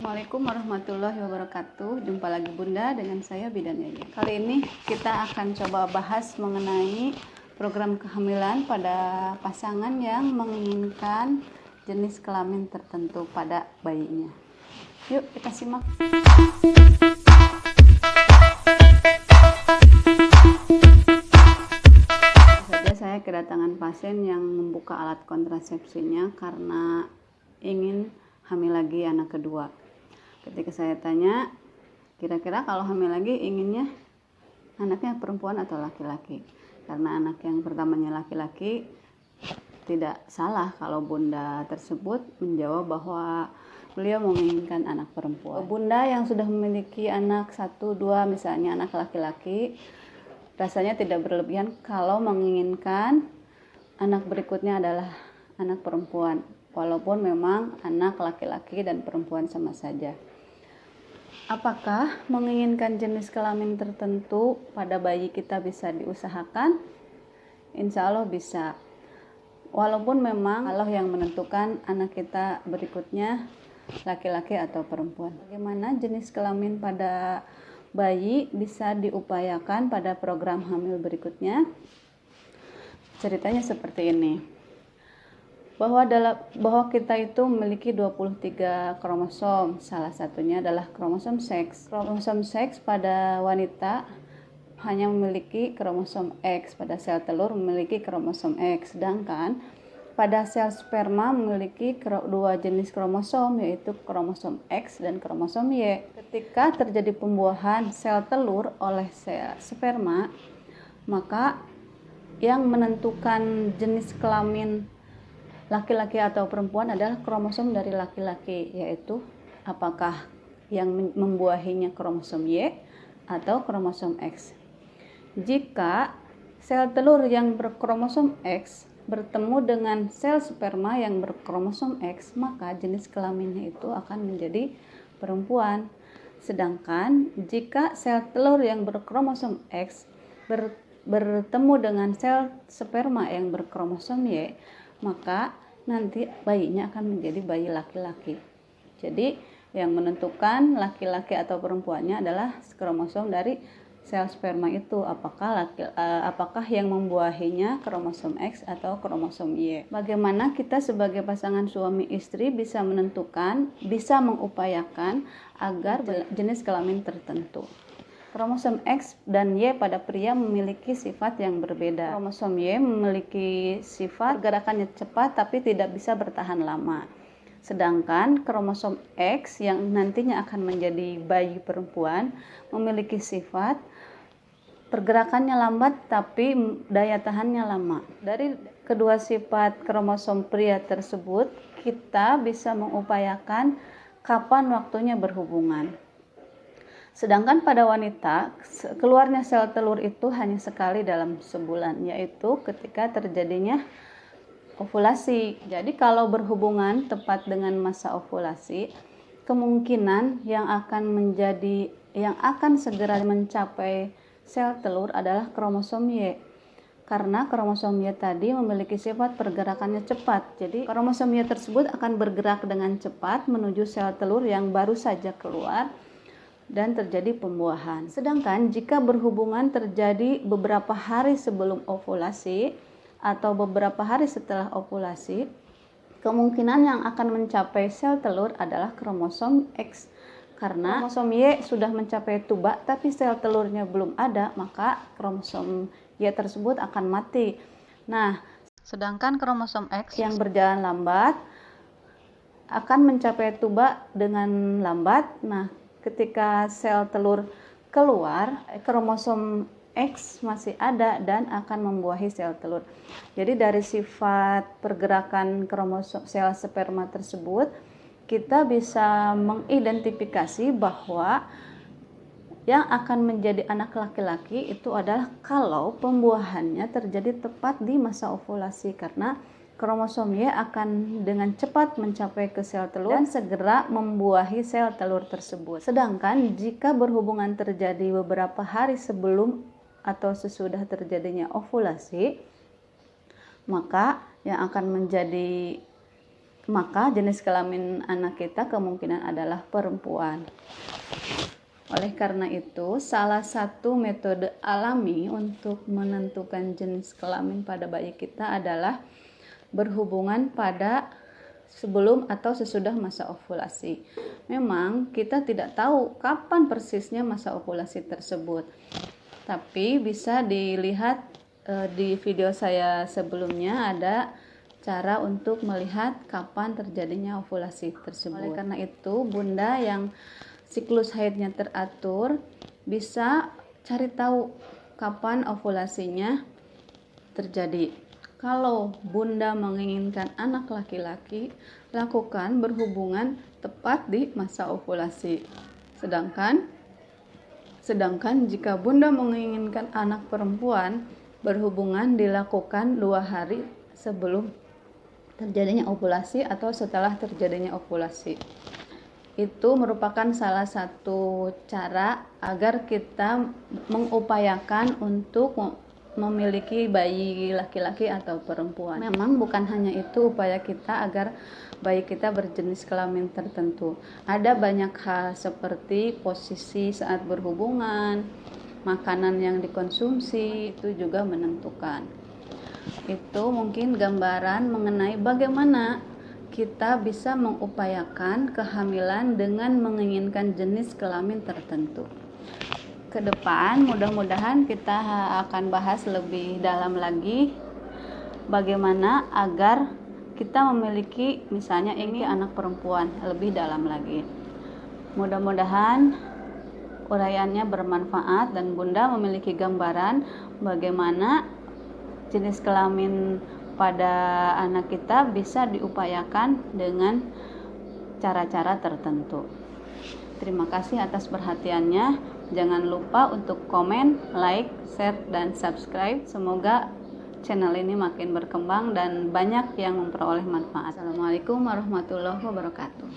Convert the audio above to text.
Assalamualaikum warahmatullahi wabarakatuh. Jumpa lagi Bunda dengan saya Bidan Yaya. Kali ini kita akan coba bahas mengenai program kehamilan pada pasangan yang menginginkan jenis kelamin tertentu pada bayinya. Yuk kita simak. Saya kedatangan pasien yang membuka alat kontrasepsinya karena ingin hamil lagi anak kedua. Ketika saya tanya, kira-kira kalau hamil lagi inginnya anaknya perempuan atau laki-laki? Karena anak yang pertamanya laki-laki, tidak salah kalau bunda tersebut menjawab bahwa beliau menginginkan anak perempuan. Bunda yang sudah memiliki anak 1, 2 misalnya anak laki-laki, rasanya tidak berlebihan kalau menginginkan anak berikutnya adalah anak perempuan. Walaupun memang anak laki-laki dan perempuan sama saja. Apakah menginginkan jenis kelamin tertentu pada bayi kita bisa diusahakan? Insya Allah bisa. Walaupun memang Allah yang menentukan anak kita berikutnya laki-laki atau perempuan. Bagaimana jenis kelamin pada bayi bisa diupayakan pada program hamil berikutnya? Ceritanya seperti ini. Bahwa kita itu memiliki 23 kromosom. Salah satunya adalah kromosom seks. Kromosom seks pada wanita hanya memiliki kromosom X. Pada sel telur memiliki kromosom X. Sedangkan pada sel sperma memiliki 2 jenis kromosom, yaitu kromosom X dan kromosom Y. Ketika terjadi pembuahan sel telur oleh sel sperma, maka yang menentukan jenis kelamin laki-laki atau perempuan adalah kromosom dari laki-laki, yaitu apakah yang membuahinya kromosom Y atau kromosom X. Jika sel telur yang berkromosom X bertemu dengan sel sperma yang berkromosom X, maka jenis kelaminnya itu akan menjadi perempuan. Sedangkan jika sel telur yang berkromosom X bertemu dengan sel sperma yang berkromosom Y, maka nanti bayinya akan menjadi bayi laki-laki. Jadi yang menentukan laki-laki atau perempuannya adalah kromosom dari sel sperma itu, apakah yang membuahinya kromosom X atau kromosom Y. Bagaimana kita sebagai pasangan suami istri bisa menentukan, bisa mengupayakan agar jenis kelamin tertentu. Kromosom X dan Y pada pria memiliki sifat yang berbeda. Kromosom Y memiliki sifat gerakannya cepat tapi tidak bisa bertahan lama. Sedangkan kromosom X yang nantinya akan menjadi bayi perempuan memiliki sifat pergerakannya lambat tapi daya tahannya lama. Dari kedua sifat kromosom pria tersebut, kita bisa mengupayakan kapan waktunya berhubungan. Sedangkan pada wanita, keluarnya sel telur itu hanya sekali dalam sebulan, yaitu ketika terjadinya ovulasi. Jadi kalau berhubungan tepat dengan masa ovulasi, kemungkinan yang akan segera mencapai sel telur adalah kromosom Y. Karena kromosom Y tadi memiliki sifat pergerakannya cepat. Jadi kromosom Y tersebut akan bergerak dengan cepat menuju sel telur yang baru saja keluar dan terjadi pembuahan. Sedangkan jika berhubungan terjadi beberapa hari sebelum ovulasi atau beberapa hari setelah ovulasi, kemungkinan yang akan mencapai sel telur adalah kromosom X. Karena kromosom Y sudah mencapai tuba tapi sel telurnya belum ada, maka kromosom Y tersebut akan mati. Nah, sedangkan kromosom X yang berjalan lambat akan mencapai tuba dengan lambat. Nah, ketika sel telur keluar, kromosom X masih ada dan akan membuahi sel telur. Jadi dari sifat pergerakan kromosom sel sperma tersebut, kita bisa mengidentifikasi bahwa yang akan menjadi anak laki-laki itu adalah kalau pembuahannya terjadi tepat di masa ovulasi, karena kromosom Y akan dengan cepat mencapai ke sel telur dan segera membuahi sel telur tersebut. Sedangkan jika berhubungan terjadi beberapa hari sebelum atau sesudah terjadinya ovulasi, maka yang akan menjadi maka jenis kelamin anak kita kemungkinan adalah perempuan. Oleh karena itu, salah satu metode alami untuk menentukan jenis kelamin pada bayi kita adalah berhubungan pada sebelum atau sesudah masa ovulasi. Memang kita tidak tahu kapan persisnya masa ovulasi tersebut, tapi bisa dilihat di video saya sebelumnya ada cara untuk melihat kapan terjadinya ovulasi tersebut. Oleh karena itu, bunda yang siklus haidnya teratur bisa cari tahu kapan ovulasinya terjadi. Kalau bunda menginginkan anak laki-laki, lakukan berhubungan tepat di masa ovulasi. Sedangkan jika bunda menginginkan anak perempuan, berhubungan dilakukan 2 hari sebelum terjadinya ovulasi atau setelah terjadinya ovulasi. Itu merupakan salah satu cara agar kita mengupayakan untuk memiliki bayi laki-laki atau perempuan. Memang bukan hanya itu upaya kita agar bayi kita berjenis kelamin tertentu. Ada banyak hal seperti posisi saat berhubungan, makanan yang dikonsumsi itu juga menentukan. Itu mungkin gambaran mengenai bagaimana kita bisa mengupayakan kehamilan dengan menginginkan jenis kelamin tertentu. Ke depan mudah-mudahan kita akan bahas lebih dalam lagi bagaimana agar kita memiliki misalnya ini anak perempuan lebih dalam lagi. Mudah-mudahan uraiannya bermanfaat dan bunda memiliki gambaran bagaimana jenis kelamin pada anak kita bisa diupayakan dengan cara-cara tertentu. Terima kasih atas perhatiannya. Jangan lupa untuk komen, like, share, dan subscribe. Semoga channel ini makin berkembang dan banyak yang memperoleh manfaat. Assalamualaikum warahmatullahi wabarakatuh.